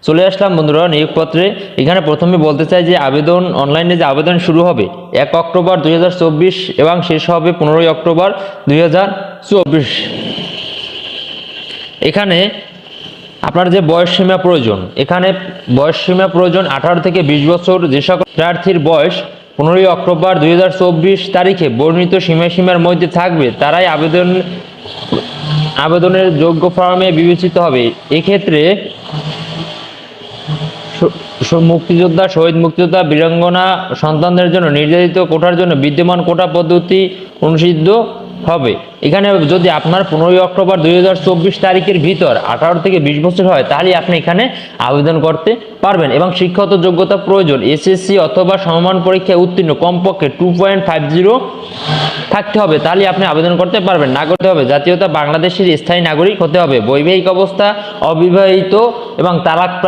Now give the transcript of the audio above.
চলে আসলাম বন্ধুরা নিয়োগপত্রে। এখানে প্রথমে বলতে চাই যে আবেদন অনলাইনে যে আবেদন শুরু হবে 1 অক্টোবর 2024 এবং শেষ হবে 15 অক্টোবর 2024। এখানে আপনার যে বয়সসীমা প্রয়োজন, এখানে বয়সসীমা প্রয়োজন 18 থেকে 20 বছর। যে সকল প্রার্থীর বয়স 15 অক্টোবর 2024 তারিখে বর্ণিত সীমার মধ্যে থাকবে তারাই আবেদনের যোগ্য ফর্মে বিবেচিত হবে। এক্ষেত্রে মুক্তিযোদ্ধা, শহীদ মুক্তিযোদ্ধা, বীরাঙ্গনা সন্তানদের জন্য নির্ধারিত কোটার জন্য বিদ্যমান কোটা পদ্ধতি অনুসিদ্ধ হবে। এখানে যদি আপনার 15 অক্টোবর 2024 তারিখের ভিতর 18 থেকে 20 বছর হয় তাহলে আপনি এখানে আবেদন করতে পারবেন। এবং শিক্ষাগত যোগ্যতা প্রয়োজন এসএসসি অথবা সমমান পরীক্ষায় উত্তীর্ণ কমপক্ষে 2.50 থাকতে হবে, তাহলে আপনি আবেদন করতে পারবেন। না করতে হবে জাতীয়তা বাংলাদেশের স্থায়ী নাগরিক হতে হবে। বৈবাহিক অবস্থা অবিবাহিত এবং তালাক